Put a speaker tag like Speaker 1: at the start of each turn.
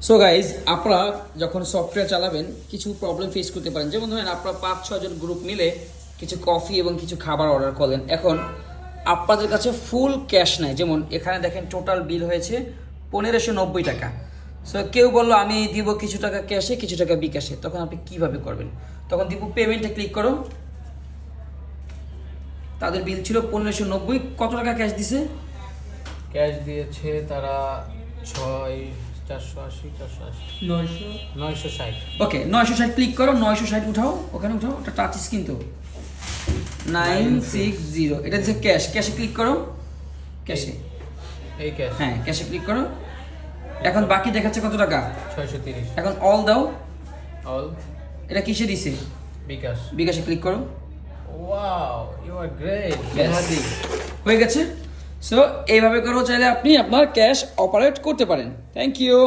Speaker 1: So guys, আপনারা যখন software চালাবেন কিছু প্রবলেম ফেস করতে পারেন। যেমন ধরেন আপনারা 5-6 জন গ্রুপ মিলে কিছু কফি এবং কিছু খাবার অর্ডার করলেন। এখন আপনাদের কাছে ফুল ক্যাশ নাই। যেমন এখানে দেখেন টোটাল বিল হয়েছে 1590 টাকা। সো কেউ বললো আমি দিব কিছু টাকা ক্যাশে কিছু টাকা বিকাশে, তখন আপনি কিভাবে করবেন? তখন দিব পেমেন্টে ক্লিক করো। তাদের বিল ছিল 1590। কত টাকা ক্যাশ দিছে?
Speaker 2: ক্যাশ দিয়েছে তারা 960
Speaker 1: ওকে, 960 ক্লিক করো। 960 উঠাও, ওখানে উঠাও, ওটা টাচ স্ক্রিন তো 960। এটা দিচ্ছে ক্যাশ। ক্যাশে ক্লিক করো। ক্যাশে,
Speaker 2: এই ক্যাশ।
Speaker 1: হ্যাঁ ক্যাশে ক্লিক করো। এখন বাকি দেখাচ্ছে কত টাকা?
Speaker 2: 630।
Speaker 1: এখন অল দাও।
Speaker 2: অল।
Speaker 1: এটা কিসে দিছে?
Speaker 2: বিকাশ।
Speaker 1: বিকাশে ক্লিক করো।
Speaker 2: Wow, you are great.
Speaker 1: Yes. হয়ে গেছে। সো এইভাবে করেও চাইলে আপনি আপনার ক্যাশ অপারেট করতে পারেন। Thank you.